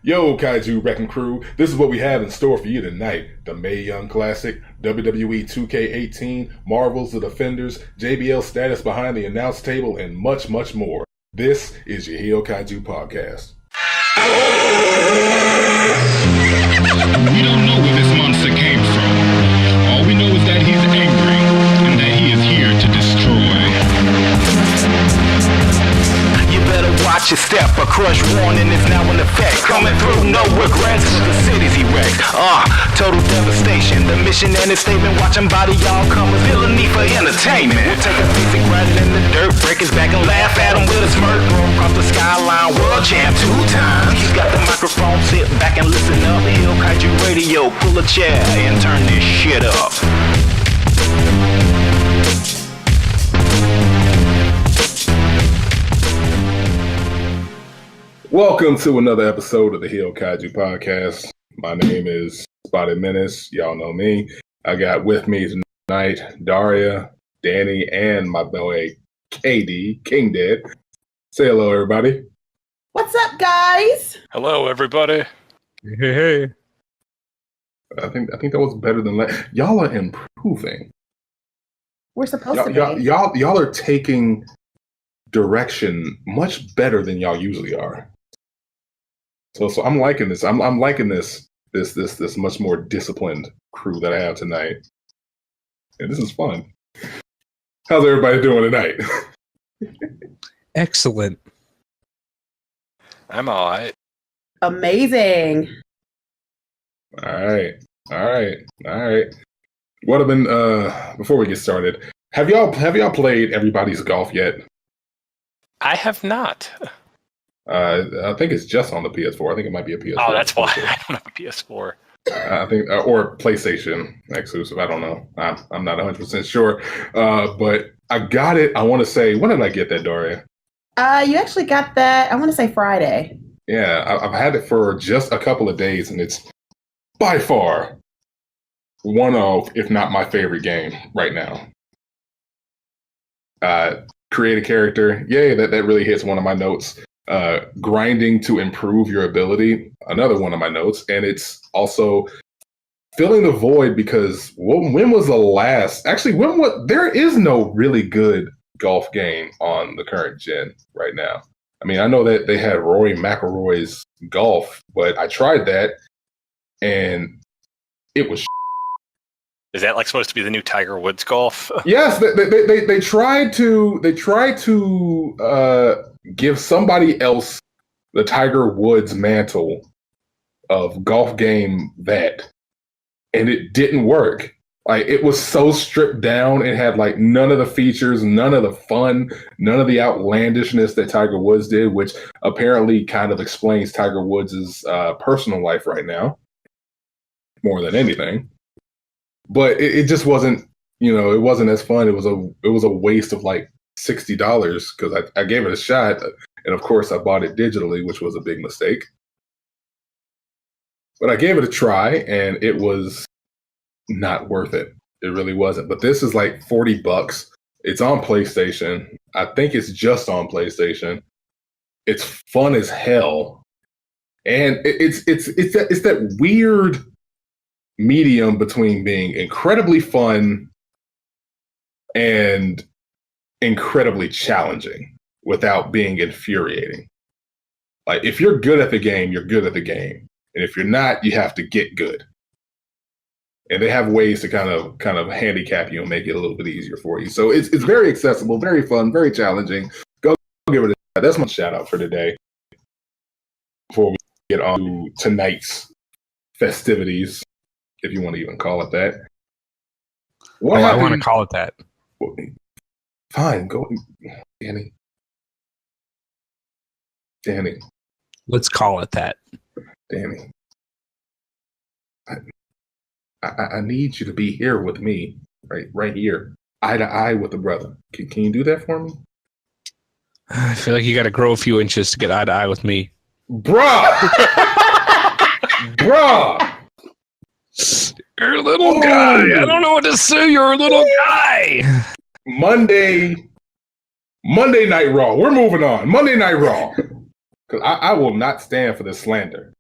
Yo, KaijuWreckingCrew, this is what we have in store for you tonight. The Mae Young Classic, WWE 2K18, Marvel's The Defenders, JBL status behind the announce table, and much, much more. This is your Heel Kaiju podcast. We don't know where this monster came from. All we know is that he's angry, and that he is here to destroy. You better watch your step, a crush warning is now in effect. Coming through, no regrets, the city's erect. Total devastation, the mission and its statement. Watching body y'all come with villainy for entertainment. We'll take a basic riding in the dirt, break his back and laugh at him with a smirk. Throw across the skyline, world champ 2 times. He's got the microphone, sit back and listen up. Heel Kaiju Radio, pull a chair and turn this shit up. Welcome to another episode of the Heel Kaiju podcast. My name is Spotted Menace. Y'all know me. I got with me tonight Daria, Danny, and my boy KD, King Dead. Say hello, everybody. What's up, guys? Hello, everybody. Hey. I think that was better than y'all are improving. We're supposed to be. Y'all are taking direction much better than y'all usually are. So I'm liking this. I'm liking this much more disciplined crew that I have tonight. And this is fun. How's everybody doing tonight? Excellent. I'm all right. Amazing. All right. What have been before we get started? Have y'all played Everybody's Golf yet? I have not. I think it's just on the PS4. I think it might be a PS4. Oh, that's why I don't have a PS4. I think, or PlayStation exclusive. I don't know. I'm not 100% sure. But I got it. I want to say, when did I get that, Daria? You actually got that, I want to say Friday. Yeah, I've had it for just a couple of days, and it's by far one of, if not my favorite game right now. Create a character. Yay, that really hits one of my notes. Grinding to improve your ability, another one of my notes. And it's also filling the void because when was the last? Actually, there is no really good golf game on the current gen right now. I mean, I know that they had Rory McIlroy's golf, but I tried that and it was. Is that like supposed to be the new Tiger Woods golf? Yes, they tried to give somebody else the Tiger Woods mantle of golf game and it didn't work. Like, it was so stripped down. It had like none of the features, none of the fun, none of the outlandishness that Tiger Woods did, which apparently kind of explains Tiger Woods' personal life right now more than anything. But it just wasn't, it wasn't as fun. It was a waste of like $60 because I gave it a shot. And of course, I bought it digitally, which was a big mistake. But I gave it a try, and it was not worth it. It really wasn't. But this is like $40. It's on PlayStation. I think it's just on PlayStation. It's fun as hell, and it's that weird medium between being incredibly fun and incredibly challenging without being infuriating. Like, if you're good at the game, you're good at the game. And if you're not, you have to get good. And they have ways to kind of handicap you and make it a little bit easier for you. So it's very accessible, very fun, very challenging. Go give it a shot. That's my shout out for today. Before we get on to tonight's festivities, if you want to even call it that. I want to call it that. Fine, go, Danny. Let's call it that. Danny. I need you to be here with me, right here, eye to eye with the brother. Can you do that for me? I feel like you got to grow a few inches to get eye to eye with me. Bruh! You're a little guy. I don't know what to say. You're a little guy. Monday Night Raw. We're moving on. Monday Night Raw. Because I will not stand for this slander.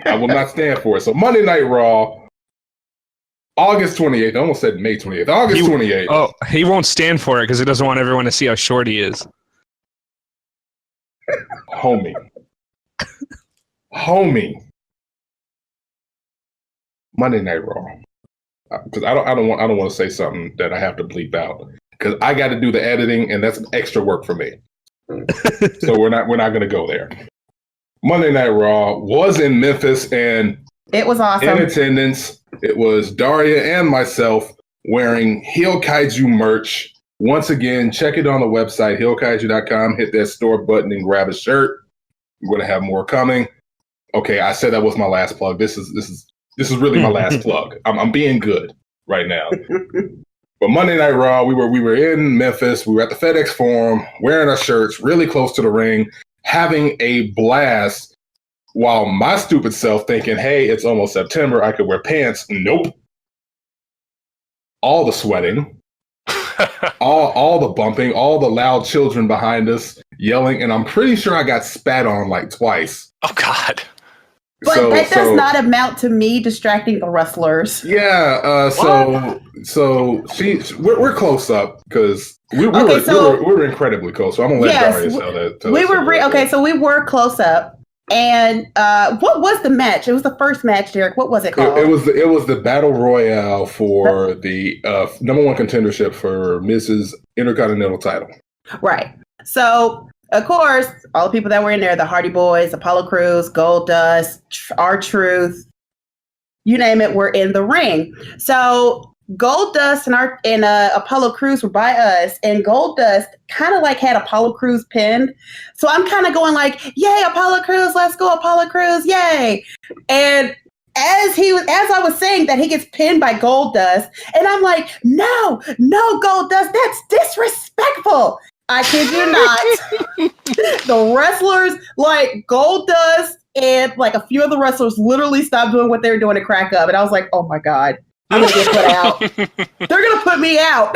I will not stand for it. So Monday Night Raw, August 28th. I almost said May 28th. August 28th. Oh, he won't stand for it because he doesn't want everyone to see how short he is. Homie. Monday Night Raw. Because I don't want to say something that I have to bleep out. Because I got to do the editing, and that's extra work for me. So we're not going to go there. Monday Night Raw was in Memphis, and it was awesome. In attendance, it was Daria and myself wearing HEELKAIJU merch. Once again, check it on the website, HEELKAIJU.com. Hit that store button and grab a shirt. We're going to have more coming. Okay, I said that was my last plug. This is really my last plug. I'm being good right now. But Monday Night Raw, we were in Memphis. We were at the FedEx Forum, wearing our shirts, really close to the ring, having a blast. While my stupid self thinking, "Hey, it's almost September. I could wear pants." Nope. All the sweating, all the bumping, all the loud children behind us yelling, and I'm pretty sure I got spat on like twice. Oh God. But that does not amount to me distracting the wrestlers. Yeah. So we're close up because we were incredibly close. So I'm gonna let Daria tell that. So we were close up. And what was the match? It was the first match, Derek. What was it called? It was the Battle Royale for the number one contendership for Mrs. Intercontinental title. Right. So, of course, all the people that were in there, the Hardy Boys, Apollo Crews, Goldust, R-Truth, you name it, were in the ring. So Goldust and Apollo Crews were by us, and Goldust kind of like had Apollo Crews pinned. So I'm kind of going like, "Yay, Apollo Crews! Let's go, Apollo Crews! Yay!" And as I was saying that, he gets pinned by Goldust, and I'm like, "No, Goldust, that's disrespectful." I kid you not. The wrestlers, like Goldust and like a few of the wrestlers, literally stopped doing what they were doing to crack up, and I was like, "Oh my God. I'm going to get put out. They're going to put me out."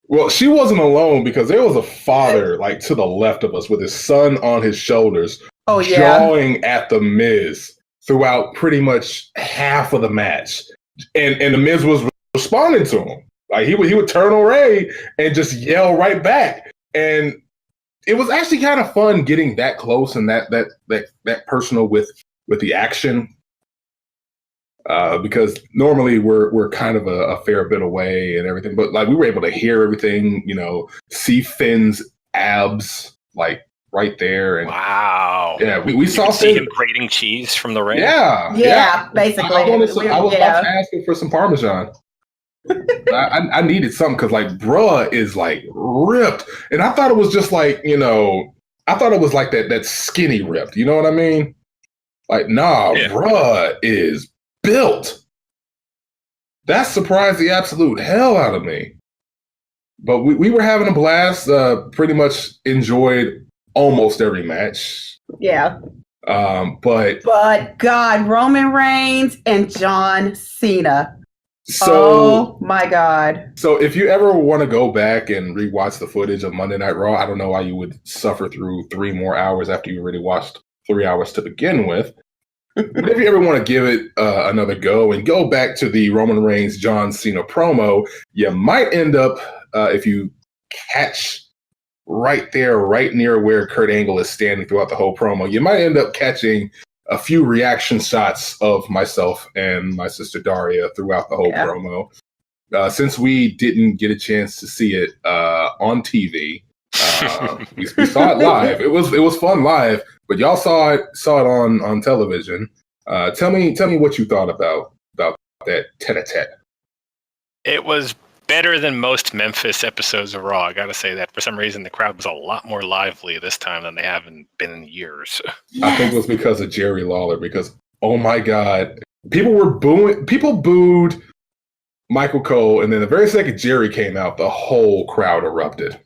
Well, she wasn't alone because there was a father like to the left of us with his son on his shoulders, jawing at the Miz throughout pretty much half of the match, and the Miz was responding to him. Like he would turn away and just yell right back, and it was actually kind of fun getting that close and that personal with the action. Because normally we're kind of a fair bit away and everything, but like we were able to hear everything, see Finn's abs like right there, and wow, yeah, we saw see him grating cheese from the ring. Yeah, basically. I was about to ask him for some Parmesan. I needed something because like bruh is like ripped, and I thought it was just like I thought it was like that skinny ripped. You know what I mean? Like bruh is built. That surprised the absolute hell out of me. But we were having a blast. Pretty much enjoyed almost every match. Yeah. But God, Roman Reigns and John Cena. So, oh my God. So if you ever want to go back and rewatch the footage of Monday Night Raw, I don't know why you would suffer through 3 more hours after you already watched 3 hours to begin with. But if you ever want to give it another go and go back to the Roman Reigns John Cena promo, you might end up, if you catch right there, right near where Kurt Angle is standing throughout the whole promo, you might end up catching a few reaction shots of myself and my sister Daria throughout the whole promo. Since we didn't get a chance to see it on TV, we saw it live. It was fun live, but y'all saw it on television. Tell me what you thought about that tete-a-tete. It was better than most Memphis episodes of Raw. I gotta say that for some reason the crowd was a lot more lively this time than they haven't been in years. Yes. I think it was because of Jerry Lawler. Because oh my God, people were booing. People booed Michael Cole, and then the very second Jerry came out, the whole crowd erupted.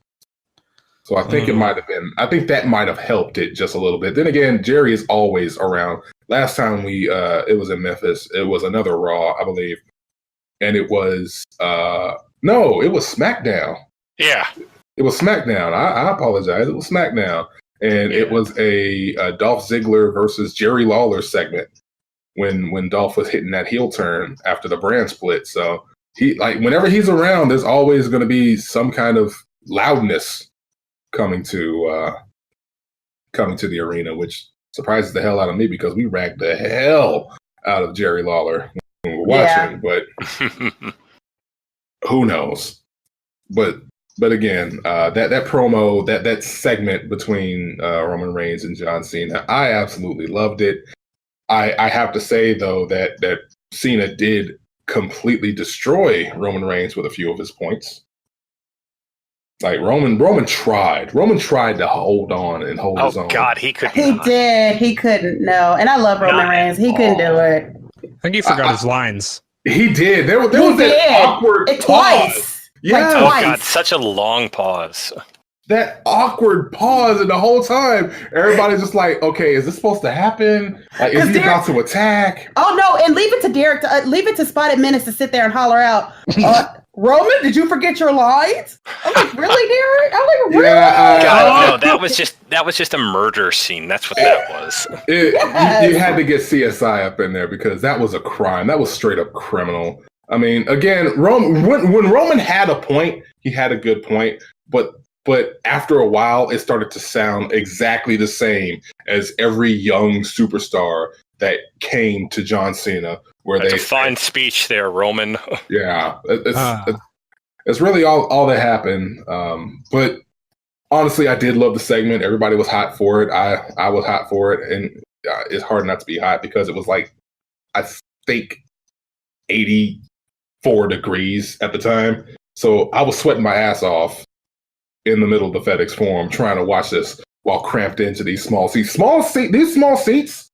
So I think it might have been. I think that might have helped it just a little bit. Then again, Jerry is always around. Last time it was in Memphis. It was another Raw, I believe, and it was no, it was SmackDown. Yeah, it was SmackDown. I apologize. It was SmackDown, and it was a Dolph Ziggler versus Jerry Lawler segment when Dolph was hitting that heel turn after the brand split. So whenever he's around, there's always going to be some kind of loudness coming to the arena, which surprises the hell out of me because we ragged the hell out of Jerry Lawler when we were watching. But who knows? But again, that promo, that segment between Roman Reigns and John Cena, I absolutely loved it. I have to say though that Cena did completely destroy Roman Reigns with a few of his points. Like Roman tried to hold on and hold his own. Oh God, he couldn't. He did. He couldn't. No, and I love Roman Reigns. He couldn't do it. I think he forgot his lines. He did. There was that awkward pause. Twice. Yeah. Oh God, such a long pause. That awkward pause, and the whole time everybody's just like, "Okay, is this supposed to happen? Like, is he about to attack?" Oh no! And leave it to Derek. Leave it to Spotted Menace to sit there and holler out. Roman, did you forget your lines? I'm like, really, Derek? I'm like, really? Yeah, God, no, that was just a murder scene. That's what that was. You had to get CSI up in there because that was a crime. That was straight up criminal. I mean, again, when Roman had a point, he had a good point, but after a while, it started to sound exactly the same as every young superstar that came to John Cena. That's a fine speech there, Roman. Yeah, it's really all that happened. But honestly, I did love the segment. Everybody was hot for it. I was hot for it, and it's hard not to be hot because it was like, I think, 84 degrees at the time. So I was sweating my ass off in the middle of the FedEx Forum trying to watch this while cramped into these small seats. These small seats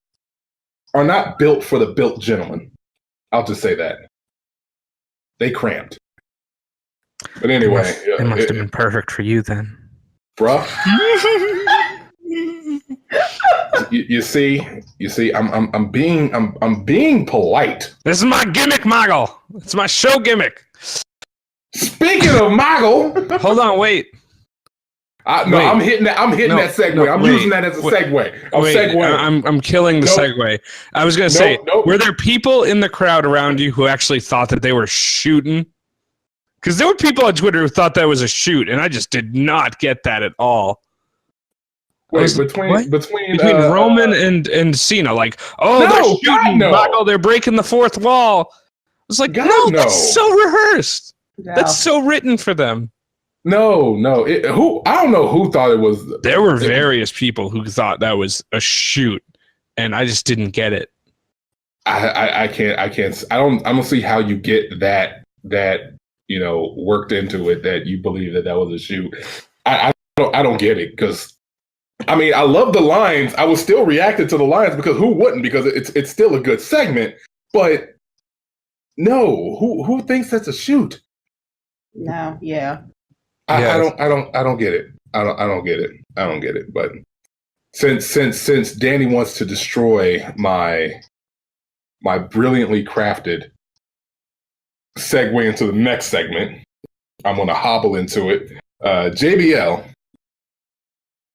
are not built for the built gentleman. I'll just say that. They cramped. But anyway. It must have been perfect for you then. Bruh. you see, I'm being polite. This is my gimmick, Moggle. It's my show gimmick. Speaking of Moggle. Hold on, wait. I'm hitting that segue. I'm using that as a segue. I'm killing the segue. I was going to say, were there people in the crowd around you who actually thought that they were shooting? Because there were people on Twitter who thought that was a shoot, and I just did not get that at all. Wait, between Roman and Cena, like, they're shooting, Michael, they're breaking the fourth wall. I was like, that's so rehearsed. No. That's so written for them. No. I don't know who thought it was. There were various people who thought that was a shoot, and I just didn't get it. I can't. I don't see how you get that worked into it that you believe that was a shoot. I don't get it because. I mean, I love the lines. I was still reacting to the lines because who wouldn't? Because it's still a good segment. But no, who thinks that's a shoot? No, yeah. I don't get it. I don't get it. But since Danny wants to destroy my brilliantly crafted segue into the next segment, I'm gonna hobble into it. JBL,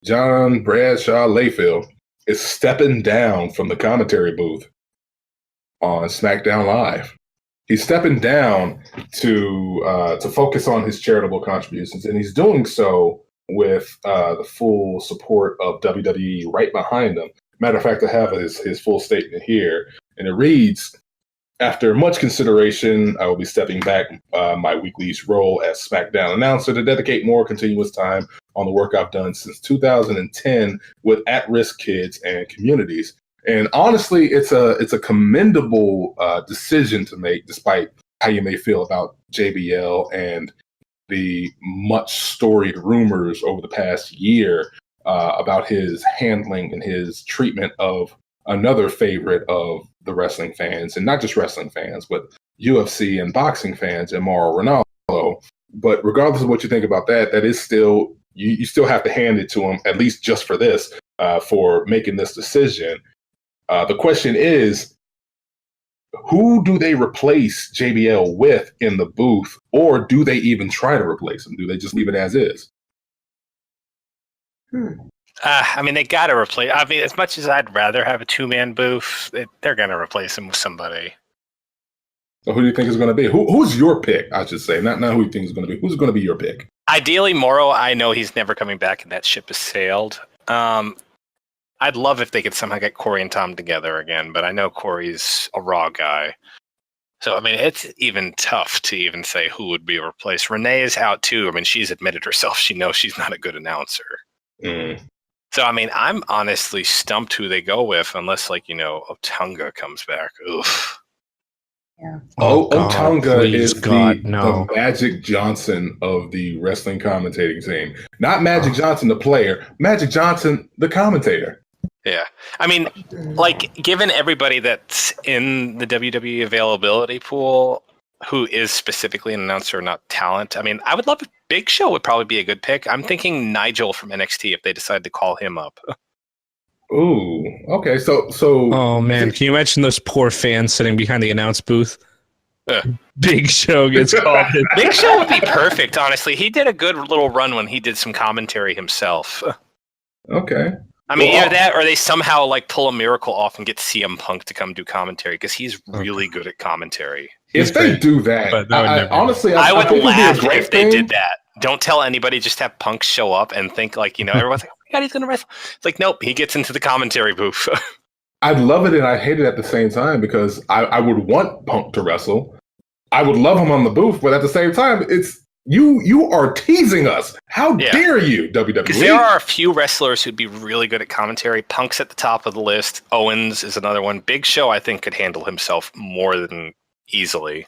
John Bradshaw Layfield, is stepping down from the commentary booth on SmackDown Live. He's stepping down to focus on his charitable contributions, and he's doing so with the full support of WWE right behind him. Matter of fact, I have his full statement here, and it reads, "After much consideration, I will be stepping back my weekly role as SmackDown announcer to dedicate more continuous time on the work I've done since 2010 with at-risk kids and communities." And honestly, it's a commendable decision to make, despite how you may feel about JBL and the much storied rumors over the past year about his handling and his treatment of another favorite of the wrestling fans, and not just wrestling fans, but UFC and boxing fans, and Mauro Ranallo. But regardless of what you think about that, that is still, you still have to hand it to him, at least just for this, for making this decision. The question is, who do they replace JBL with in the booth, or do they even try to replace him? Do they just leave it as is? I mean, they got to replace. I mean, as much as I'd rather have a 2-man booth, they're going to replace him with somebody. So who do you think is going to be? Who's your pick? I should say, not who you think is going to be. Who's going to be your pick? Ideally, Morrow. I know he's never coming back, and that ship has sailed. I'd love if they could somehow get Corey and Tom together again, but I know Corey's a Raw guy. So, I mean, it's even tough to even say who would be replaced. Renee is out, too. I mean, she's admitted herself. She knows she's not a good announcer. Mm. So, I mean, I'm honestly stumped who they go with, unless, like, Otunga comes back. Oof. Yeah. Otunga is the Magic Johnson of the wrestling commentating team. Not Magic Johnson, the player. Magic Johnson, the commentator. Yeah. I mean, like, given everybody that's in the WWE availability pool who is specifically an announcer, not talent, I mean, I would love Big Show would probably be a good pick. I'm thinking Nigel from NXT if they decide to call him up. Ooh, okay. So. Oh man, can you imagine those poor fans sitting behind the announce booth? Big Show gets called. Big Show would be perfect, honestly. He did a good little run when he did some commentary himself. Okay. I mean, either that or they somehow like pull a miracle off and get CM Punk to come do commentary because he's really good at commentary. If they do that, honestly, I would laugh if they did that. Don't tell anybody. Just have Punk show up and think like, everyone's like, oh my God, he's going to wrestle. It's like, nope, he gets into the commentary booth. I'd love it and I hate it at the same time because I would want Punk to wrestle. I would love him on the booth, but at the same time, it's you are teasing us. How dare you, WWE? Because there are a few wrestlers who'd be really good at commentary. Punk's at the top of the list. Owens is another one. Big Show, I think, could handle himself more than easily.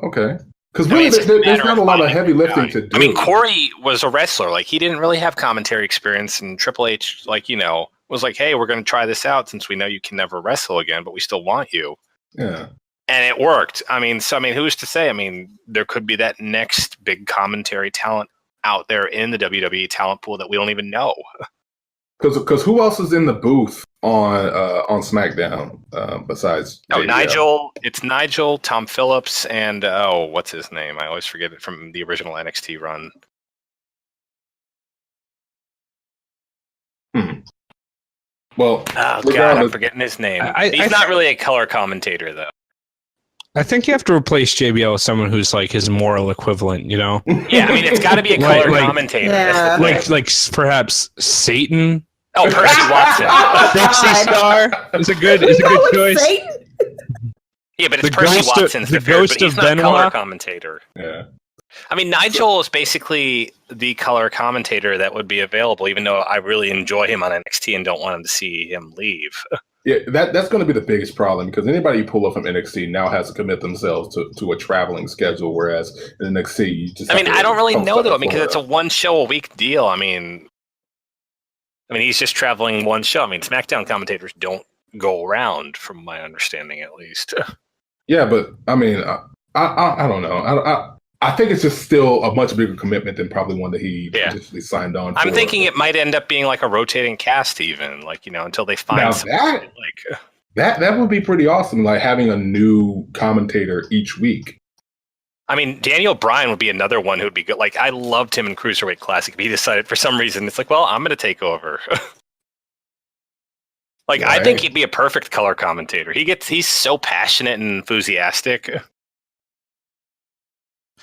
Okay. Because really, there's not a lot of heavy lifting to do. I mean, Corey was a wrestler. Like, he didn't really have commentary experience, and Triple H, was like, hey, we're going to try this out since we know you can never wrestle again, but we still want you. Yeah. And it worked. I mean, who's to say? I mean, there could be that next big commentary talent out there in the WWE talent pool that we don't even know. Because who else is in the booth on SmackDown besides JBL? Nigel? It's Nigel, Tom Phillips, and what's his name? I always forget it from the original NXT run. Well, oh God, I'm forgetting his name. He's not really a color commentator, though. I think you have to replace JBL with someone who's like his moral equivalent, Yeah, I mean, it's got to be a color commentator. Yeah. Like perhaps Satan. Oh, Percy Watson. Sexy Star is a good choice. Satan? Yeah, but it's Percy Watson's the ghost of Benoit. Color commentator. Yeah. I mean, Nigel is basically the color commentator that would be available, even though I really enjoy him on NXT and don't want him to see him leave. Yeah, that's going to be the biggest problem because anybody you pull up from NXT now has to commit themselves to a traveling schedule, whereas in NXT, you just. I don't really know though. I mean, because it's a 1 show a week deal. I mean, he's just traveling 1 show. I mean, SmackDown commentators don't go around, from my understanding, at least. Yeah, but I mean, I don't know. I think it's just still a much bigger commitment than probably one that he initially signed on for. I'm thinking it might end up being like a rotating cast even, until they find something that would be pretty awesome, like having a new commentator each week. I mean, Daniel Bryan would be another one who'd be good. Like, I loved him in Cruiserweight Classic, but he decided for some reason, it's like, well, I'm going to take over. Right. I think he'd be a perfect color commentator. He's so passionate and enthusiastic.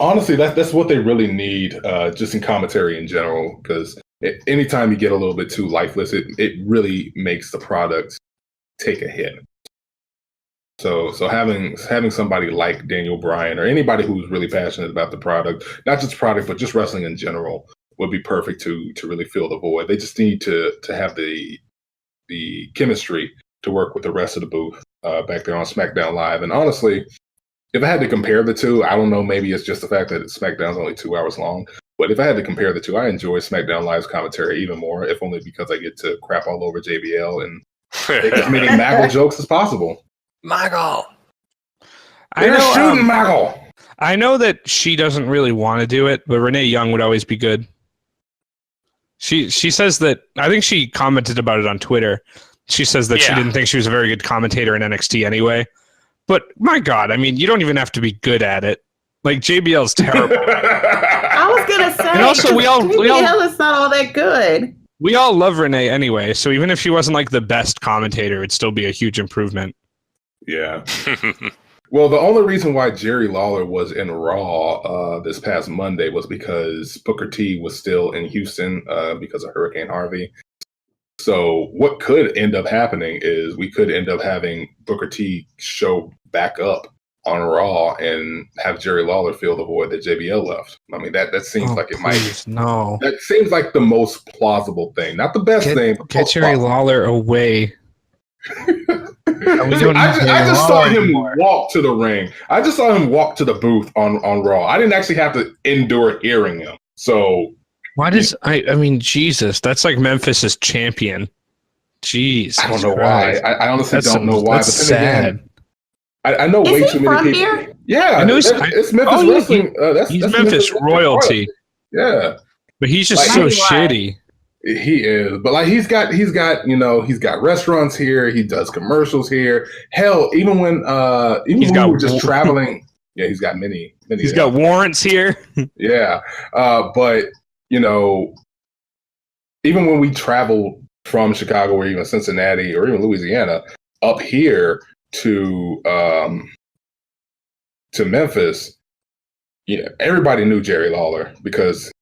Honestly, that's what they really need, just in commentary in general. Because anytime you get a little bit too lifeless, it really makes the product take a hit. So having somebody like Daniel Bryan or anybody who's really passionate about the product, not just product but just wrestling in general, would be perfect to really fill the void. They just need to have the chemistry to work with the rest of the booth back there on SmackDown Live. And honestly, if I had to compare the two, I don't know, maybe it's just the fact that SmackDown's only 2 hours long. But if I had to compare the two, I enjoy SmackDown Live's commentary even more, if only because I get to crap all over JBL and make as many Maggle jokes as possible. Maggle! They're shooting Maggle! I know that she doesn't really want to do it, but Renee Young would always be good. She says that, I think she commented about it on Twitter. She says that she didn't think she was a very good commentator in NXT anyway. But my God, you don't even have to be good at it. Like, JBL's terrible. I was gonna say, and also JBL is not all that good. We all love Renee anyway, so even if she wasn't like the best commentator, it'd still be a huge improvement. Yeah. Well, the only reason why Jerry Lawler was in Raw this past Monday was because Booker T was still in Houston because of Hurricane Harvey. So what could end up happening is we could end up having Booker T show back up on Raw and have Jerry Lawler fill the void that JBL left. I mean, that seems like it might. No. That seems like the most plausible thing. Not the best thing. Get Jerry Lawler away. I just saw him walk to the ring. I just saw him walk to the booth on Raw. I didn't actually have to endure hearing him. So why does I mean Jesus? That's like Memphis's champion. Jeez, I don't know why. I honestly don't know why. That's sad. Again, I know way too many people. Here? Yeah, I know it's Memphis wrestling. He's Memphis royalty. Yeah, but he's just so shitty. He is, but like he's got restaurants here. He does commercials here. Hell, even when we were just traveling, yeah, he's got many. He's got warrants here. Yeah, but even when we traveled from Chicago or even Cincinnati or even Louisiana up here to Memphis, everybody knew Jerry Lawler because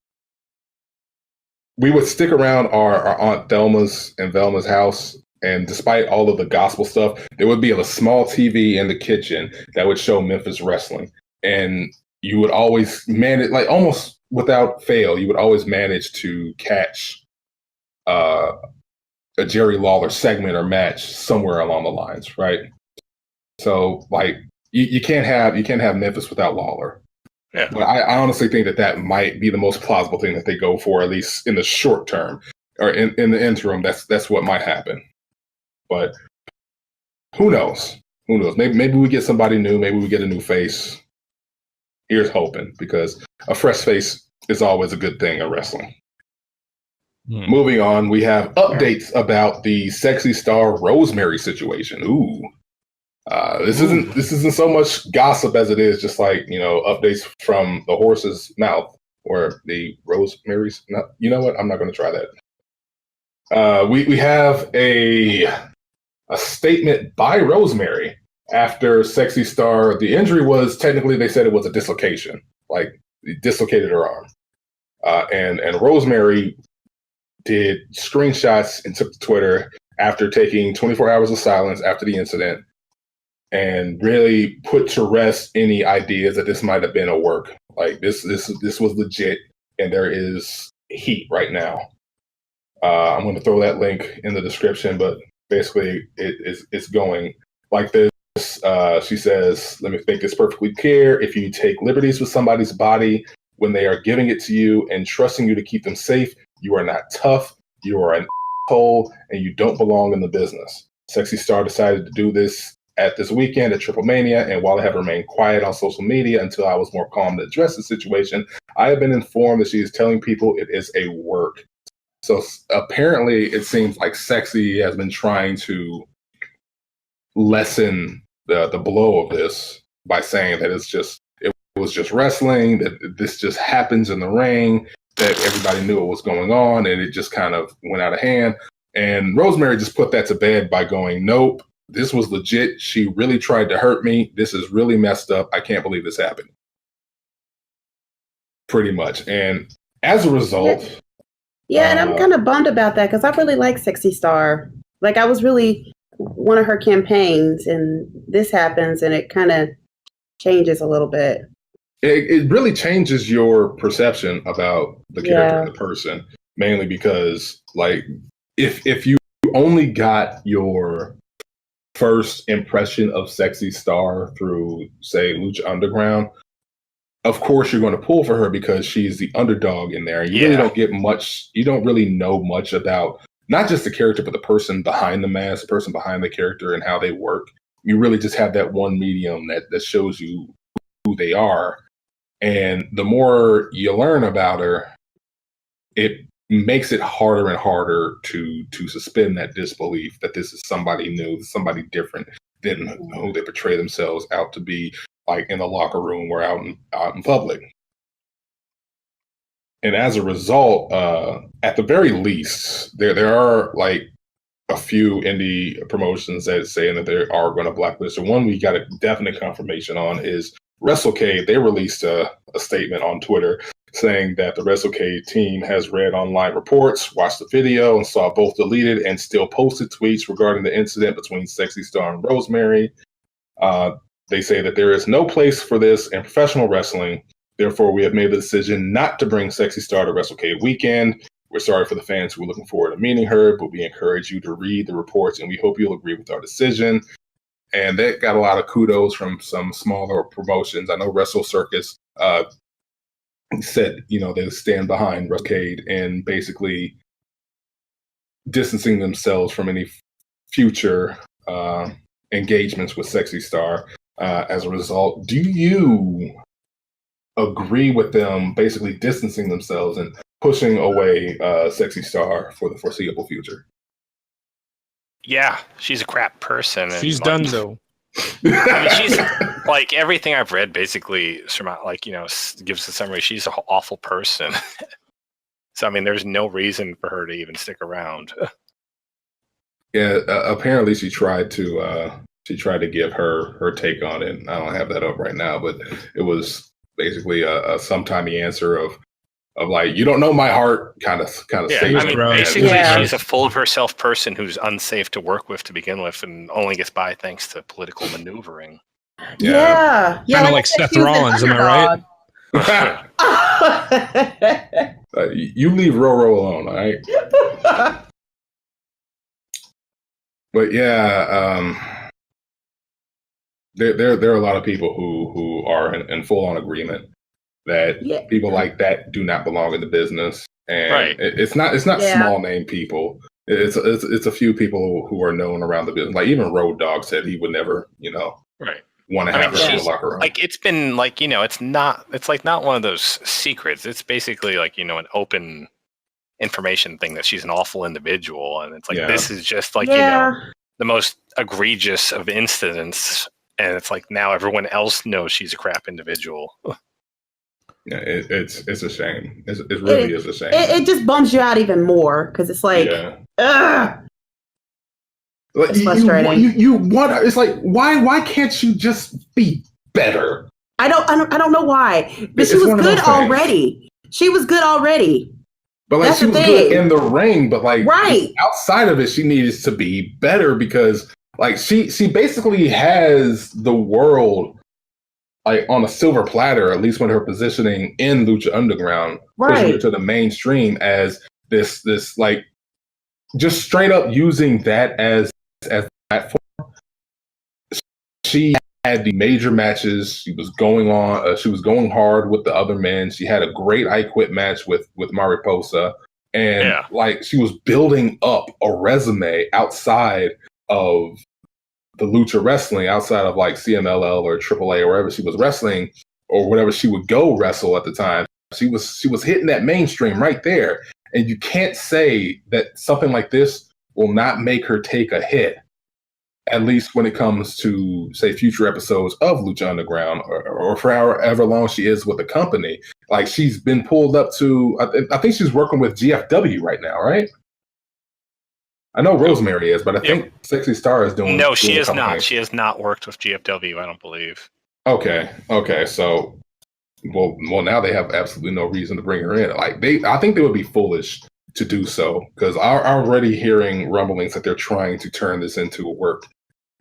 we would stick around our Aunt Thelma's and Velma's house, and despite all of the gospel stuff, there would be a small TV in the kitchen that would show Memphis wrestling, and you would always manage, like almost without fail, you would always manage to catch a Jerry Lawler segment or match somewhere along the lines, right? So, like, you can't have Memphis without Lawler. Yeah. But I honestly think that might be the most plausible thing that they go for, at least in the short term, or in the interim. That's what might happen. But who knows? Who knows? Maybe we get somebody new. Maybe we get a new face. Here's hoping, because a fresh face is always a good thing in wrestling. Moving on, we have updates about the sexy star Rosemary situation. Ooh. This isn't so much gossip as it is just like, updates from the horse's mouth or the Rosemary's. You know what? I'm not going to try that. We have a statement by Rosemary after Sexy Star. The injury was technically, they said it was a dislocation, like dislocated her arm. And Rosemary did screenshots and took to Twitter after taking 24 hours of silence after the incident, and really put to rest any ideas that this might have been a work. Like this was legit, and there is heat right now. I'm going to throw that link in the description, but basically it's going like this. She says, "Let me make this perfectly clear. If you take liberties with somebody's body when they are giving it to you and trusting you to keep them safe, you are not tough. You are an asshole, and you don't belong in the business." Sexy Star decided to do this at this weekend at Triple Mania, and while I have remained quiet on social media until I was more calm to address the situation, I have been informed that she is telling people it is a work. So apparently it seems like Sexy has been trying to lessen the blow of this by saying that it was just wrestling, that this just happens in the ring, that everybody knew what was going on, and it just kind of went out of hand. And Rosemary just put that to bed by going, "Nope, this was legit. She really tried to hurt me. This is really messed up. I can't believe this happened." Pretty much. And as a result... Yeah, and I'm kind of bummed about that because I really like Sexy Star. Like, I was really one of her campaigns, and this happens, and it kind of changes a little bit. It really changes your perception about the character and the person, mainly because, like, if you only got your first impression of Sexy Star through, say, Lucha Underground, of course you're going to pull for her because she's the underdog in there. You really don't get much. You don't really know much about not just the character, but the person behind the mask, the person behind the character, and how they work. You really just have that one medium that shows you who they are. And the more you learn about her, it makes it harder and harder to suspend that disbelief that this is somebody new, somebody different than who they portray themselves out to be, like in the locker room or out in public. And as a result, at the very least, there are like a few indie promotions that saying that they are going to blacklist. The one we got a definite confirmation on is WrestleCade. They released a statement on Twitter saying that the WrestleCade team has read online reports, watched the video, and saw both deleted and still posted tweets regarding the incident between Sexy Star and Rosemary. They say that there is no place for this in professional wrestling. Therefore, we have made the decision not to bring Sexy Star to WrestleCade weekend. We're sorry for the fans who are looking forward to meeting her, but we encourage you to read the reports, and we hope you'll agree with our decision. And that got a lot of kudos from some smaller promotions. I know Wrestle Circus said, they stand behind WrestleCade and basically distancing themselves from any future engagements with Sexy Star. As a result, do you agree with them basically distancing themselves and pushing away Sexy Star for the foreseeable future? Yeah, she's a crap person. She's done though. I mean, she's like everything I've read basically gives a summary. She's an awful person. So I mean, there's no reason for her to even stick around. Yeah, apparently she tried to give her take on it. I don't have that up right now, but it was basically a sometimey answer of like, you don't know my heart kind of yeah, statement. I mean, basically she's a full of herself person who's unsafe to work with to begin with and only gets by thanks to political maneuvering. Yeah. Kind of like Seth Rollins, am I right? You leave Roro alone, all right? But yeah, there are a lot of people who are in full on agreement that people like that do not belong in the business, and it's not small name people. It's a few people who are known around the business. Like even Road Dogg said he would never, want to have her in the locker room. Like it's been like it's not one of those secrets. It's basically like an open information thing that she's an awful individual, and it's like this is just like the most egregious of incidents, and it's like now everyone else knows she's a crap individual. Yeah, it's a shame. It really is a shame. It just bums you out even more because it's like, ugh. Like, it's frustrating. You want? It's like why can't you just be better? I don't know why. But she was good already. She was good already. But like she was good in the ring, but like outside of it, she needs to be better because like she basically has the world like on a silver platter, at least when her positioning in Lucha Underground, pushing her to the mainstream as this like just straight up using that as a platform. She had the major matches. She was going on. She was going hard with the other men. She had a great I Quit match with Mariposa, and like she was building up a resume outside of the Lucha wrestling, outside of like CMLL or AAA or wherever she was wrestling or whatever she would go wrestle at the time. She was hitting that mainstream right there. And you can't say that something like this will not make her take a hit, at least when it comes to, say, future episodes of Lucha Underground or for however long she is with the company. Like she's been pulled up to, I think she's working with GFW right now, right? I know Rosemary is, but I think Sexy Star is doing. No, she is not. She has not worked with GFW. I don't believe. Okay. So, well, now they have absolutely no reason to bring her in. Like I think they would be foolish to do so because I'm already hearing rumblings that they're trying to turn this into a work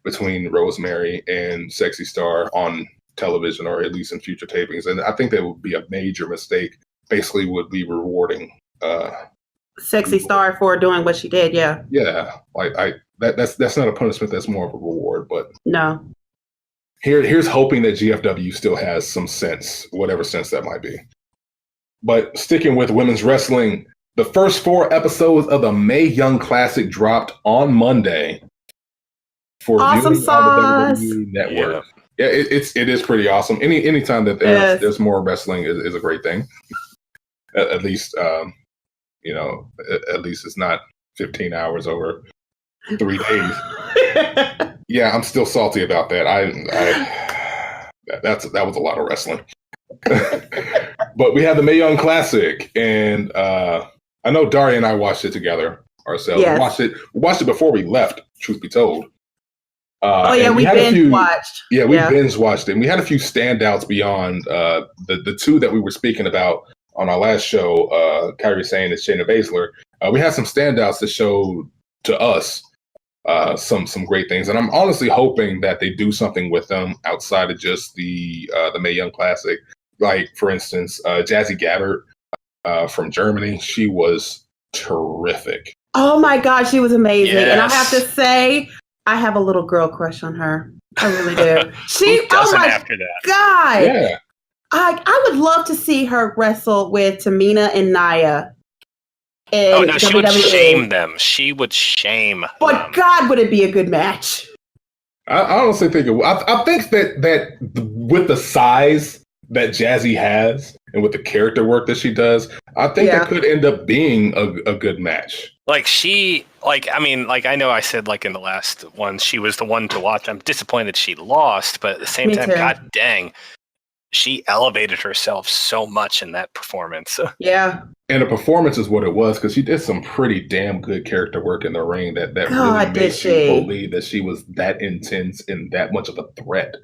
between Rosemary and Sexy Star on television or at least in future tapings, and I think that would be a major mistake. Basically, would be rewarding. Sexy Star for doing what she did, yeah. Like that's not a punishment, that's more of a reward. But no, here's hoping that GFW still has some sense, whatever sense that might be. But sticking with women's wrestling, the first 4 episodes of the Mae Young Classic dropped on Monday for awesome viewing on the WWE Network. Yeah, it is pretty awesome. Anytime that there's more wrestling is a great thing. At least. At least it's not 15 hours over 3 days. Yeah, I'm still salty about that. That was a lot of wrestling. But we had the Mae Young Classic, and I know Daria and I watched it together ourselves. Yes. We watched it before we left, truth be told. We binge watched. Yeah, we binge watched it. And we had a few standouts beyond the two that we were speaking about on our last show, Kyrie Sane and Shayna Baszler. We had some standouts that showed to us some great things. And I'm honestly hoping that they do something with them outside of just the Mae Young Classic. Like, for instance, Jazzy Gabbard from Germany. She was terrific. Oh my God, she was amazing. Yes. And I have to say, I have a little girl crush on her. I really do. Who doesn't after that? God. Yeah. I would love to see her wrestle with Tamina and Nia. Oh no, she would shame them. She would shame But them. God, would it be a good match? I honestly think it. I think that with the size that Jazzy has and with the character work that she does, I think that could end up being a good match. I know I said in the last one, she was the one to watch. I'm disappointed she lost, but at the same Me time, too. God dang, she elevated herself so much in that performance. Yeah. And the performance is what it was, because she did some pretty damn good character work in the ring that really makes you believe that she was that intense and that much of a threat.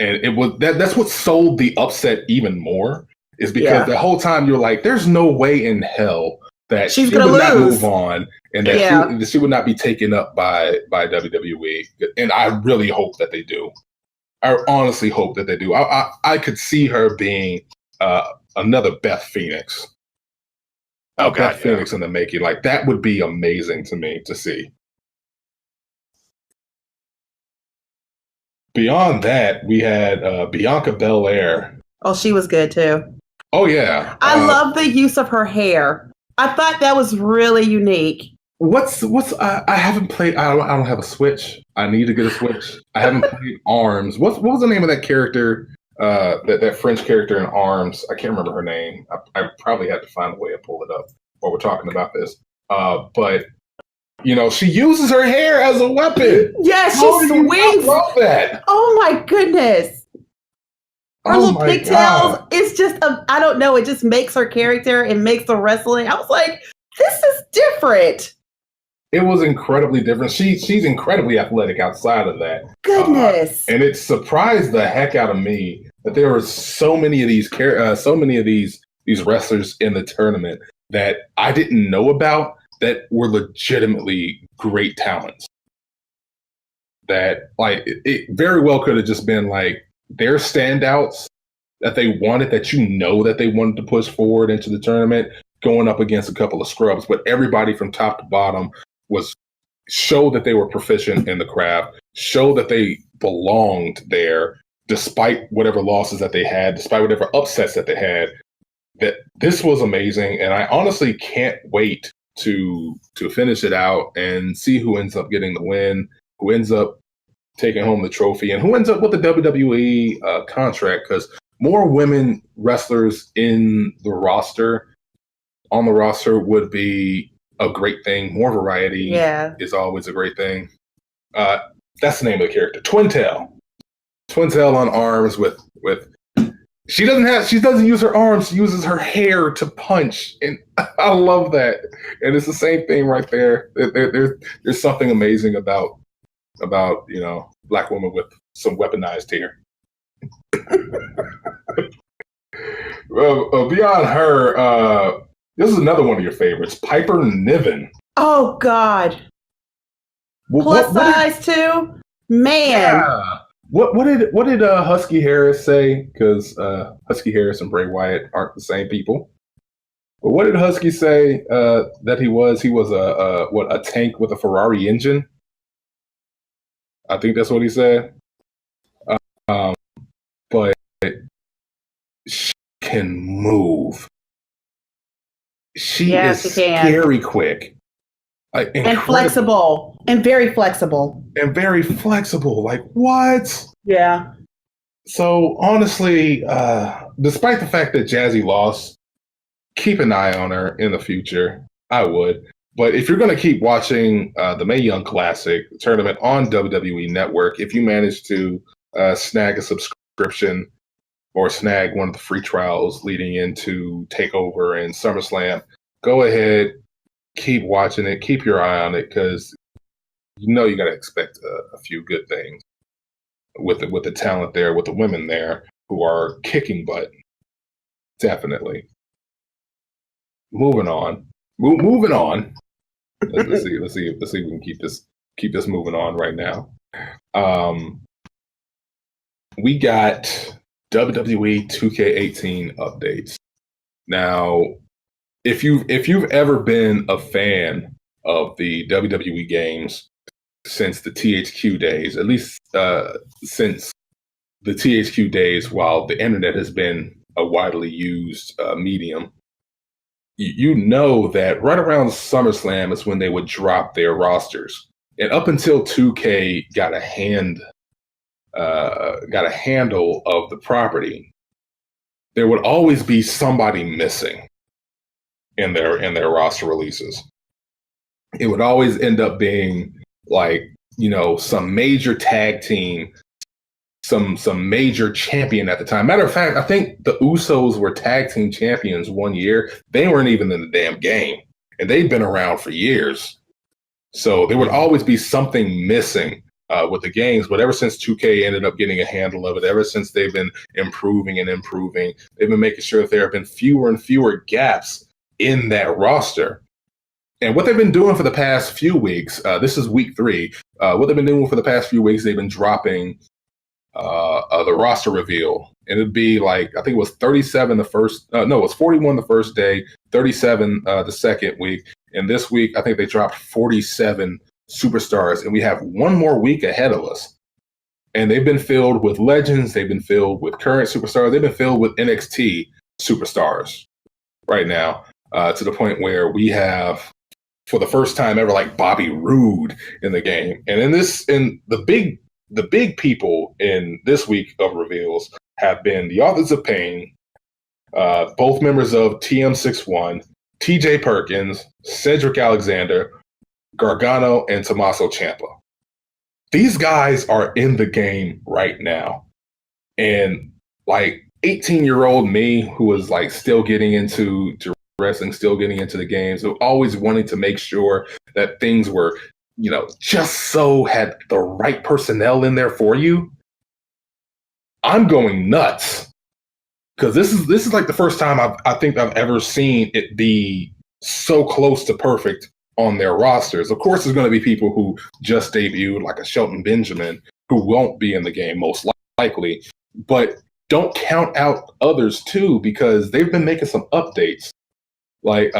And it was that's what sold the upset even more, is because the whole time you're like, there's no way in hell that She's she would gonna not lose. move on and that she would not be taken up by WWE. And I really hope that they do. I honestly hope that they do. I could see her being another Beth Phoenix. Beth Phoenix in the making. Like, that would be amazing to me to see. Beyond that, we had Bianca Belair. Oh, she was good too. Oh yeah, I love the use of her hair. I thought that was really unique. I haven't played. I don't have a Switch. I need to get a Switch. I haven't played ARMS. What was the name of that character? That French character in ARMS. I can't remember her name. I probably have to find a way to pull it up while we're talking about this. But she uses her hair as a weapon. Yeah, she swings. I love that. Oh my goodness. Her little pigtails. It's just I don't know. It just makes her character and makes the wrestling. I was like, this is different. It was incredibly different. She's incredibly athletic outside of that. Goodness. And it surprised the heck out of me that there were so many of these wrestlers in the tournament that I didn't know about that were legitimately great talents. That it very well could have just been their standouts that they wanted, that that they wanted to push forward into the tournament, going up against a couple of scrubs. But everybody from top to bottom showed that they were proficient in the craft, showed that they belonged there, despite whatever losses that they had, despite whatever upsets that they had. That this was amazing, and I honestly can't wait to finish it out and see who ends up getting the win, who ends up taking home the trophy, and who ends up with the WWE contract, because more women wrestlers on the roster would be a great thing. More variety is always a great thing. That's the name of the character. Twin Tail on ARMS with she doesn't use her arms, she uses her hair to punch, and I love that. And it's the same thing right there. There's something amazing about black women with some weaponized hair. Beyond her, this is another one of your favorites, Piper Niven. Oh God. Plus size too? Man. Yeah. What did Husky Harris say? Because Husky Harris and Bray Wyatt aren't the same people. But what did Husky say that he was? He was a tank with a Ferrari engine. I think that's what he said. But she can move. She is scary quick. And flexible. And very flexible. Like, what? Yeah. So, honestly, despite the fact that Jazzy lost, keep an eye on her in the future. I would. But if you're going to keep watching the Mae Young Classic tournament on WWE Network, if you manage to snag a subscription, or snag one of the free trials leading into TakeOver and SummerSlam, go ahead, keep watching it, keep your eye on it, because you know you got to expect a few good things with the talent there, with the women there who are kicking butt. Definitely. Moving on. Moving on. Let's see if we can keep this moving on right now. We got WWE 2K18 updates. Now, if you've ever been a fan of the WWE games since the THQ days, at least since the THQ days, while the internet has been a widely used medium, you know that right around SummerSlam is when they would drop their rosters, and up until 2K got a handle of the property, there would always be somebody missing in their roster releases. It would always end up being like, you know, some major tag team, some major champion at the time. Matter of fact, I think the Usos were tag team champions one year. They weren't even in the damn game, and they'd been around for years. So there would always be something missing with the games. But ever since 2K ended up getting a handle of it, ever since they've been improving, they've been making sure that there have been fewer and fewer gaps in that roster. And what they've been doing for the past few weeks, this is week 3, what they've been doing for the past few weeks, they've been dropping the roster reveal. And it'd be like, I think it was 37 the first, it was 41 the first day, 37 the second week. And this week, I think they dropped 47 superstars, and we have one more week ahead of us. And they've been filled with legends. They've been filled with current superstars. They've been filled with NXT superstars right now, to the point where we have, for the first time ever, like Bobby Roode in the game. And in the big people in this week of reveals have been the Authors of Pain, both members of TM61, TJ Perkins, Cedric Alexander, Gargano, and Tommaso Ciampa. These guys are in the game right now. And like 18-year-old me, who was like still getting into wrestling, still getting into the games, always wanting to make sure that things were, you know, just so had the right personnel in there for you. I'm going nuts. Because this is like the first time I think I've ever seen it be so close to perfect on their rosters. Of course, there's going to be people who just debuted, like a Shelton Benjamin, who won't be in the game most likely. But don't count out others too, because they've been making some updates. Like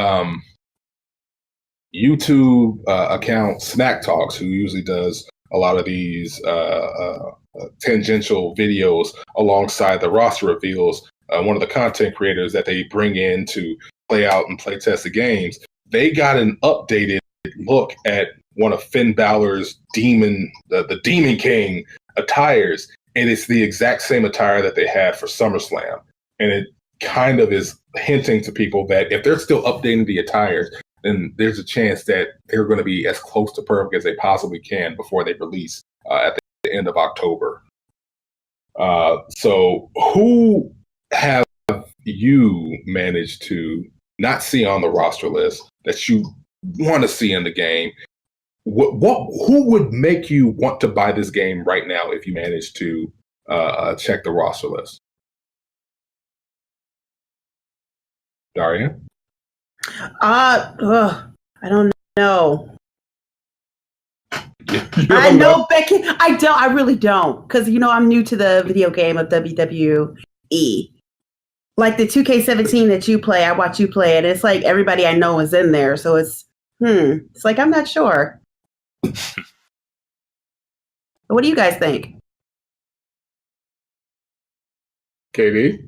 YouTube account Snack Talks, who usually does a lot of these tangential videos alongside the roster reveals. One of the content creators that they bring in to play out and play test the games, they got an updated look at one of Finn Balor's the Demon King attires, and it's the exact same attire that they had for SummerSlam. And it kind of is hinting to people that if they're still updating the attires, then there's a chance that they're going to be as close to perfect as they possibly can before they release at the end of October. So who have you managed to not see on the roster list that you want to see in the game? Who would make you want to buy this game right now if you manage to check the roster list? Daria? I don't know. I know, Becky. I really don't. Because, you know, I'm new to the video game of WWE. Like the 2K17 that you play, I watch you play it. It's like everybody I know is in there. So it's like, I'm not sure. What do you guys think? KD?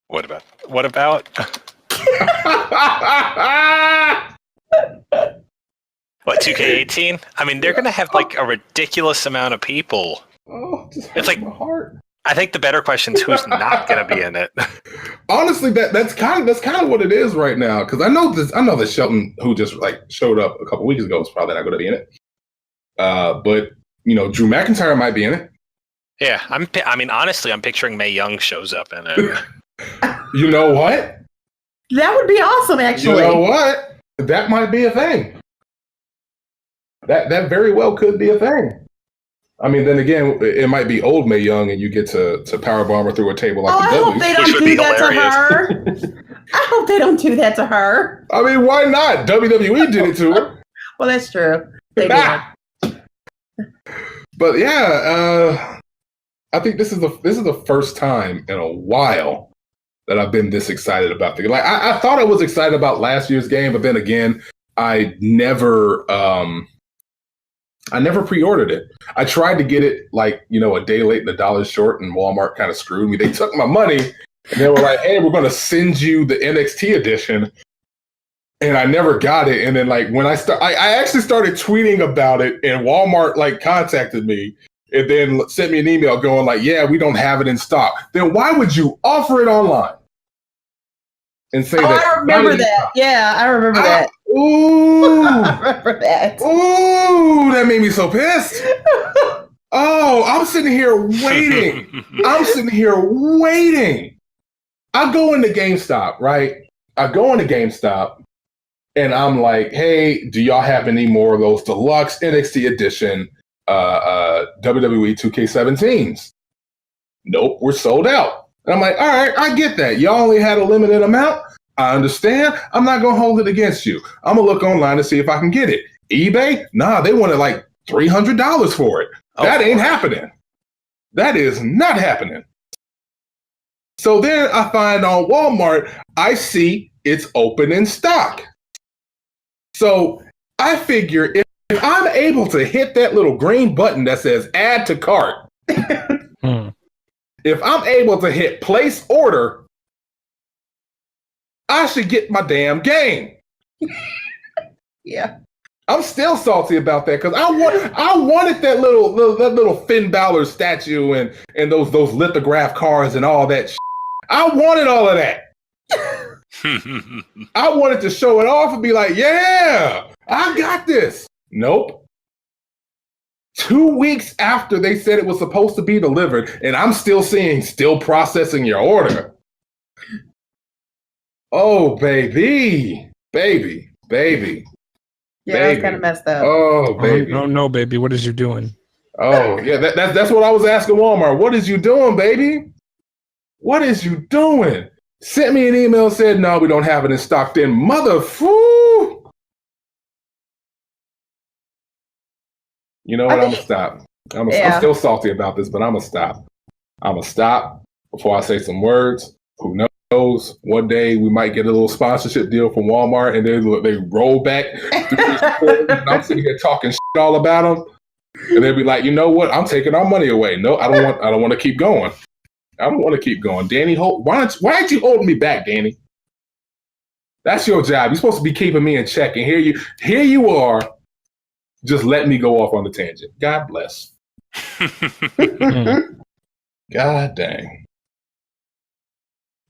What about? What, 2K18? I mean, they're going to have like a ridiculous amount of people. Oh, just it's like my heart. I think the better question is who's not going to be in it. Honestly, that's kind of what it is right now. Because I know that Shelton, who just like showed up a couple weeks ago, is probably not going to be in it. But you know, Drew McIntyre might be in it. Yeah, I mean, honestly, I'm picturing Mae Young shows up in it. You know what? That would be awesome, actually. You know what? That might be a thing. That very well could be a thing. I mean, then again, it might be old Mae Young, and you get to powerbomb her through a table like the I hope they don't do that to her. I hope they don't do that to her. I mean, why not? WWE did it to her. Well, that's true. They did. But yeah, I think this is the first time in a while that I've been this excited about the game. Like I thought I was excited about last year's game, but then again, I never pre-ordered it. I tried to get it like, a day late and $1 short, and Walmart kind of screwed me. They took my money and they were like, "Hey, we're going to send you the NXT edition." And I never got it. And then like when I actually started tweeting about it, and Walmart like contacted me and then sent me an email going like, "Yeah, we don't have it in stock." Then why would you offer it online and say that? I remember that. Yeah, I remember that. Ooh. I remember that. Ooh, that made me so pissed. Oh, I'm sitting here waiting. I go into GameStop, right? And I'm like, "Hey, do y'all have any more of those deluxe NXT edition WWE 2K17s?" Nope, we're sold out. And I'm like, "All right, I get that. Y'all only had a limited amount. I understand. I'm not going to hold it against you. I'm going to look online to see if I can get it. eBay? Nah, they wanted like $300 for it. That ain't happening. That is not happening." So then I find on Walmart, I see it's open in stock. So I figure if I'm able to hit that little green button that says add to cart, if I'm able to hit place order, I should get my damn game. Yeah. I'm still salty about that because I wanted that little Finn Balor statue and those lithograph cards and all that shit. I wanted all of that. I wanted to show it off and be like, "Yeah, I got this." Nope. 2 weeks after they said it was supposed to be delivered, and I'm still seeing still processing your order. Oh, baby. Yeah, that's kind of messed up. Oh, baby. No, baby. What is you doing? Oh, yeah. That's what I was asking Walmart. What is you doing, baby? What is you doing? Sent me an email, said, "No, we don't have it in stock." Then motherfucker. You know what? I'm going to stop. I'm still salty about this, but I'm going to stop. I'm going to stop before I say some words. Who knows? One day we might get a little sponsorship deal from Walmart, and they roll back through this report, and I'm sitting here talking shit all about them, and they'll be like, "You know what? I'm taking our money away." No, I don't want to keep going. I don't want to keep going. Danny, why aren't you holding me back, Danny? That's your job. You're supposed to be keeping me in check, and here you are, just letting me go off on the tangent. God bless. God dang.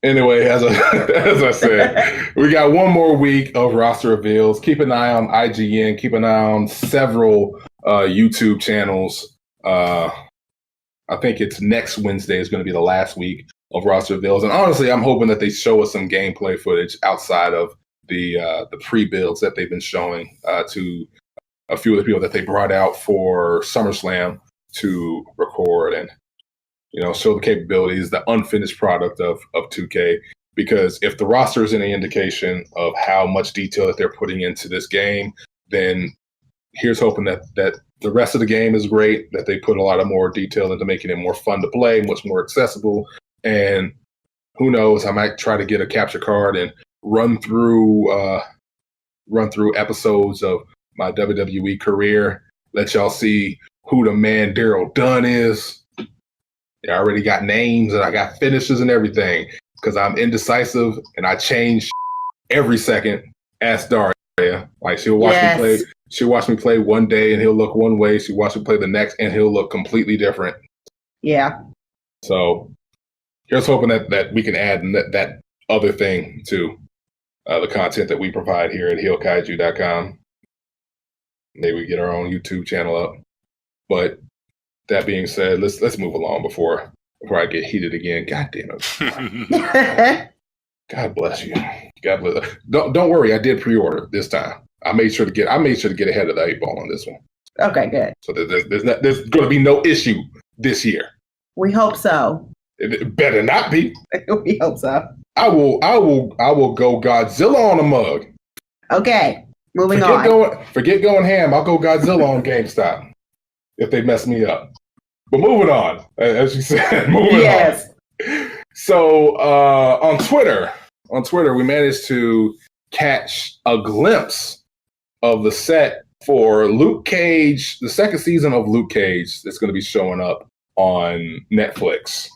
Anyway, as I said, we got one more week of roster reveals. Keep an eye on IGN. Keep an eye on several YouTube channels. I think it's next Wednesday is going to be the last week of roster reveals. And honestly, I'm hoping that they show us some gameplay footage outside of the pre-builds that they've been showing to a few of the people that they brought out for SummerSlam to record and show the capabilities, the unfinished product of 2K. Because if the roster is any indication of how much detail that they're putting into this game, then here's hoping that the rest of the game is great, that they put a lot of more detail into making it more fun to play, much more accessible. And who knows, I might try to get a capture card and run through episodes of my WWE career, let y'all see who the man Daryl Dunn is. I already got names and I got finishes and everything because I'm indecisive and I change every second. Ask Daria. Like she'll watch me play. She'll watch me play one day and he'll look one way. She'll watch me play the next and he'll look completely different. Yeah. So here's hoping that we can add that other thing to the content that we provide here at HEELKAIJU.com. Maybe we get our own YouTube channel up. But that being said, let's move along before I get heated again. God damn it. God bless you. God bless. Don't worry. I did pre-order this time. I made sure to get ahead of the 8 ball on this one. Okay, good. So there's going to be no issue this year. We hope so. It better not be. We hope so. I will go Godzilla on a mug. Okay, moving on. Forget going ham. I'll go Godzilla on GameStop if they mess me up. But moving on, as you said, moving on. So on Twitter, we managed to catch a glimpse of the set for Luke Cage, the second season of Luke Cage that's going to be showing up on Netflix.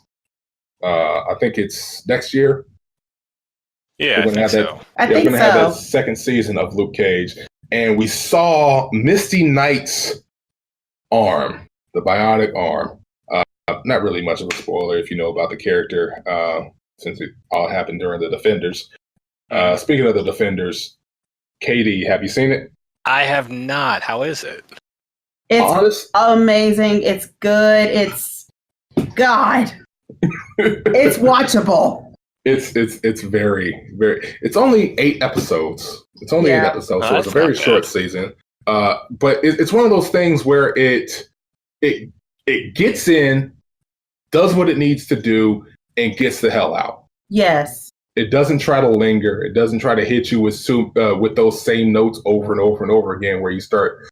I think it's next year. Yeah, I think so. I think we're going to have that second season of Luke Cage. And we saw Misty Knight's arm, the bionic arm. Not really much of a spoiler if you know about the character, since it all happened during the Defenders. Speaking of the Defenders, Katie, have you seen it? I have not. How is it? It's amazing. It's good. It's God. It's watchable. It's very, very. It's only 8 episodes. It's only 8 episodes, so it's a very short season. But it's one of those things where it gets in, does what it needs to do, and gets the hell out. Yes. It doesn't try to linger. It doesn't try to hit you with those same notes over and over and over again, where you start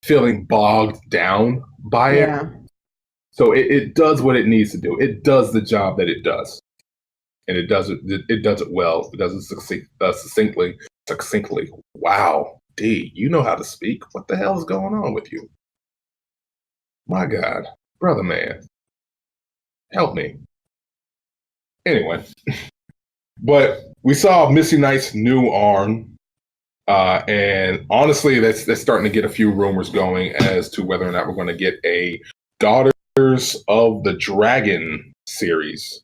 feeling bogged down by it. So it does what it needs to do. It does the job that it does, and it does it well. It does it succinctly. Wow, D, you know how to speak. What the hell is going on with you? My God, brother, man, help me. Anyway, but we saw Misty Knight's new arm, and honestly, that's starting to get a few rumors going as to whether or not we're going to get a Daughters of the Dragon series,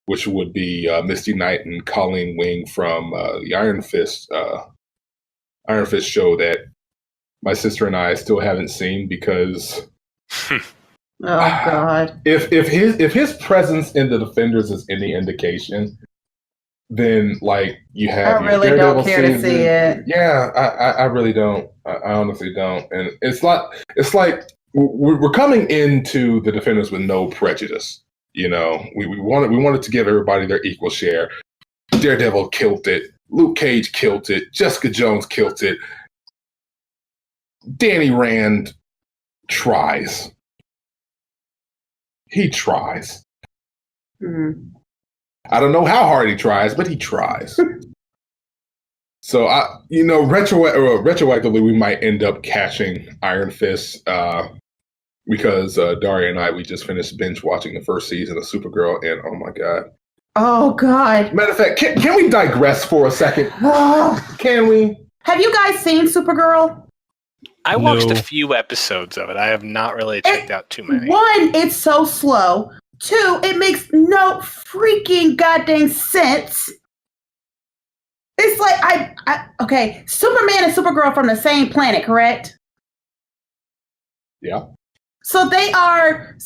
which would be Misty Knight and Colleen Wing from the Iron Fist show that my sister and I still haven't seen because. Oh God! If his presence in the Defenders is any indication, then like you have. I really don't care to see it. Yeah, I really don't. I honestly don't. And it's like we're coming into the Defenders with no prejudice. You know, we wanted to give everybody their equal share. Daredevil killed it. Luke Cage killed it. Jessica Jones killed it. Danny Rand tries. He tries. Mm-hmm. I don't know how hard he tries, but he tries. So, retroactively, we might end up catching Iron Fist because Daria and I, we just finished binge watching the first season of Supergirl, and oh my God. Oh God. Matter of fact, can we digress for a second? Can we? Have you guys seen Supergirl? I watched a few episodes of it. I have not really checked out too many. 1, it's so slow. 2, it makes no freaking goddamn sense. It's like okay, Superman and Supergirl from the same planet, correct? Yeah. So they are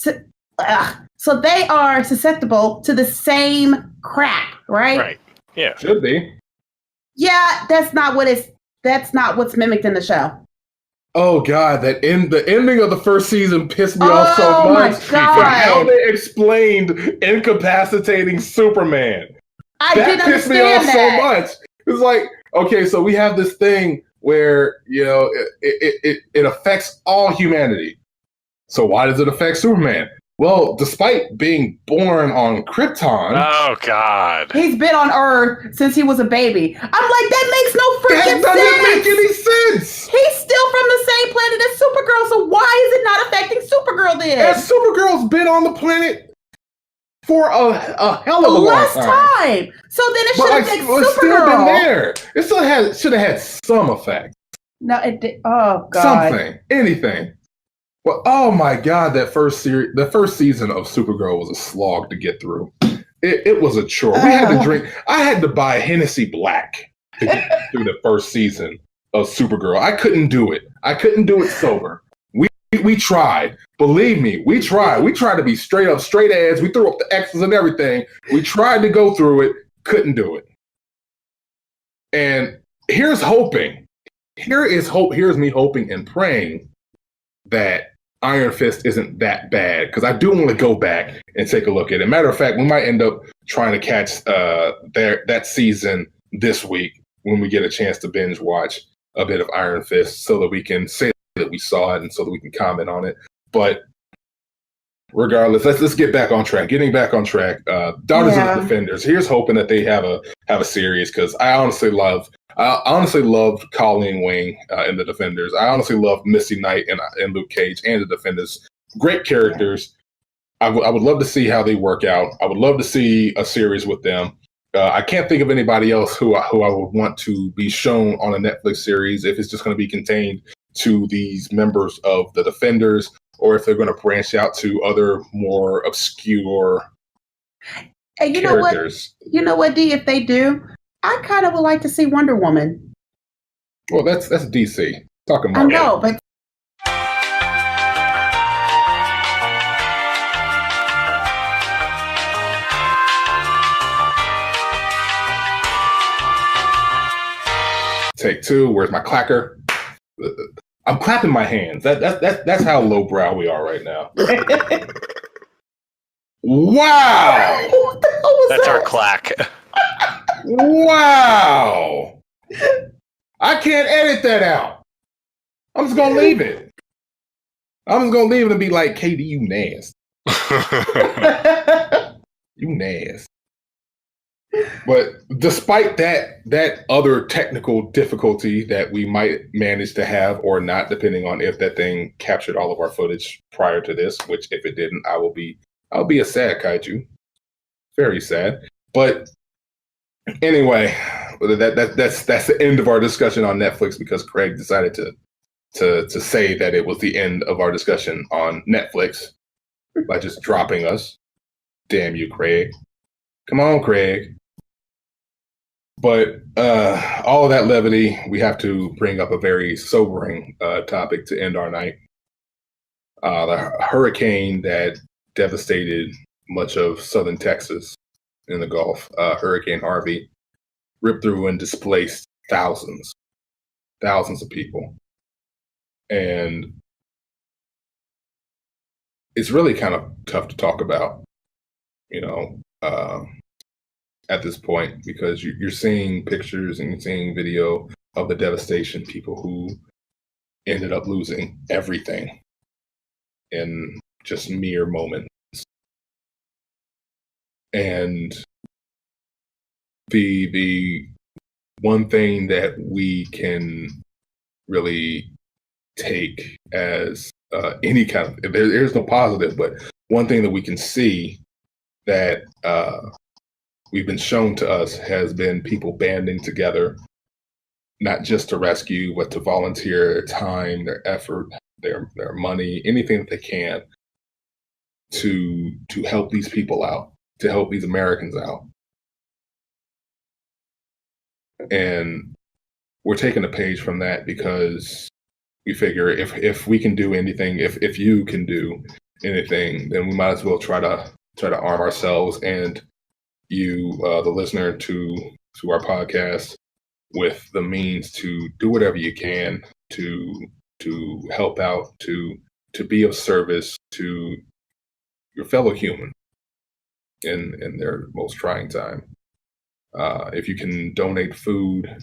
susceptible to the same crap, right? Right. Yeah. Should be. Yeah, that's not what's mimicked in the show. Oh God, the ending of the first season pissed me off so much. My God. How they explained incapacitating Superman. That pissed me off so much. It's like, okay, so we have this thing where, you know, it affects all humanity. So why does it affect Superman? Well, despite being born on Krypton. Oh, God. He's been on Earth since he was a baby. I'm like, that makes no freaking sense. That doesn't make any sense. He's still from the same planet as Supergirl, so why is it not affecting Supergirl then? And Supergirl's been on the planet for a hell of a long time. So then it should affect Supergirl. It's still been there. It still should have had some effect. No, it did. Oh, God. Something. Anything. But oh my God, the first season of Supergirl was a slog to get through. It was a chore. We had to drink. I had to buy Hennessy Black to get through the first season of Supergirl. I couldn't do it. I couldn't do it sober. we tried. Believe me, we tried. We tried to be straight up, straight ads. We threw up the X's and everything. We tried to go through it, couldn't do it. And here's hoping. Here is hope. Here's me hoping and praying that Iron Fist isn't that bad, because I do want to go back and take a look at it. Matter of fact, we might end up trying to catch that season this week when we get a chance to binge watch a bit of Iron Fist, so that we can say that we saw it and so that we can comment on it. But regardless, let's get back on track. Getting back on track. Daughters of the Defenders. Here's hoping that they have a series, because I honestly loved Colleen Wing in the Defenders. I honestly loved Misty Knight and Luke Cage and the Defenders. Great characters. I would love to see how they work out. I would love to see a series with them. I can't think of anybody else who I would want to be shown on a Netflix series if it's just going to be contained to these members of the Defenders, or if they're going to branch out to other more obscure characters. You know what, D? If they do, I kind of would like to see Wonder Woman. Well, that's DC. Talking about. I know, but. Take two. Where's my clacker? I'm clapping my hands. That's how lowbrow we are right now. Wow! What the hell was That's that? our clack. Wow! I can't edit that out. I'm just gonna leave it. I'm just gonna leave it and be like, KD, you nasty. You nasty. But despite that other technical difficulty that we might manage to have or not, depending on if that thing captured all of our footage prior to this, which if it didn't, I'll be a sad kaiju. Very sad. But anyway, that's the end of our discussion on Netflix, because Craig decided to say that it was the end of our discussion on Netflix by just dropping us. Damn you, Craig. Come on, Craig. But all of that levity, we have to bring up a very sobering topic to end our night. The hurricane that devastated much of southern Texas in the Gulf, Hurricane Harvey, ripped through and displaced thousands of people. And it's really kind of tough to talk about, at this point, because you're seeing pictures and you're seeing video of the devastation, people who ended up losing everything in just mere moments. And the one thing that we can really take as any kind of, there's no positive, but one thing that we can see that we've been shown to us has been people banding together, not just to rescue, but to volunteer their time, their effort, their money, anything that they can to help these people out, to help these Americans out. And we're taking a page from that, because we figure if we can do anything, if you can do anything, then we might as well try to arm ourselves and you, the listener to our podcast, with the means to do whatever you can to help out, to be of service to your fellow human in their most trying time. If you can donate food,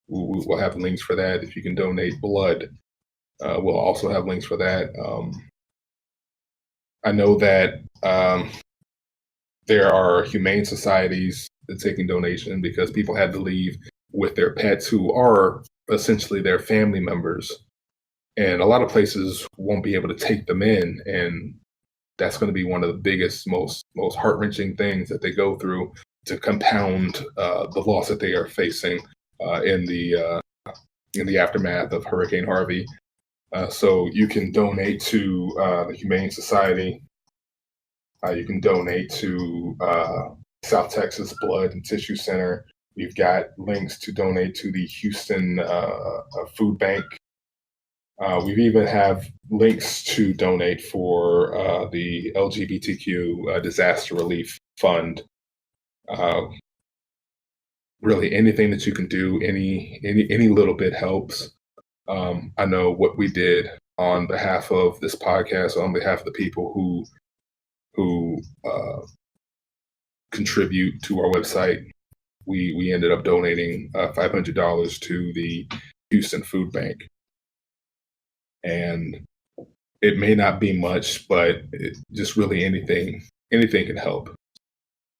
we'll have links for that. If you can donate blood, we'll also have links for that. I know that there are humane societies that taking donation, because people had to leave with their pets who are essentially their family members. And a lot of places won't be able to take them in. And that's going to be one of the biggest, most heart-wrenching things that they go through to compound the loss that they are facing in the aftermath of Hurricane Harvey. So you can donate to the Humane Society. You can donate to South Texas Blood and Tissue Center. We've got links to donate to the Houston Food Bank. We've even have links to donate for the LGBTQ disaster relief fund. Really, anything that you can do, any little bit helps. I know what we did on behalf of this podcast, on behalf of the people who contribute to our website. We ended up donating $500 to the Houston Food Bank. And it may not be much, but just really anything can help.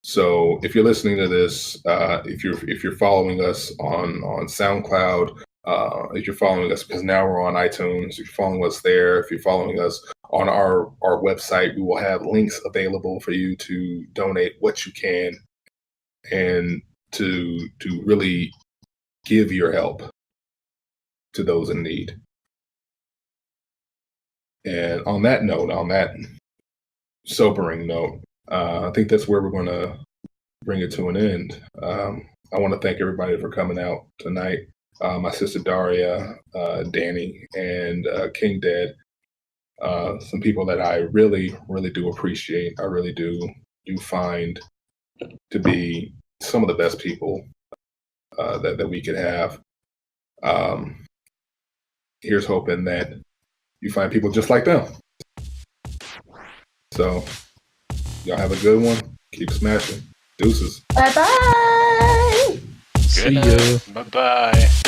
So if you're listening to this, if you're following us on SoundCloud, if you're following us, because now we're on iTunes, if you're following us there, if you're following us on our website, we will have links available for you to donate what you can and to really give your help to those in need. And on that note, on that sobering note, I think that's where we're going to bring it to an end. I want to thank everybody for coming out tonight. My sister Daria, Danny, and King Dead, some people that I really, really do appreciate. I really do find to be some of the best people that we could have. Here's hoping that you find people just like them. So, y'all have a good one. Keep smashing. Deuces. Bye-bye. See ya. Bye-bye.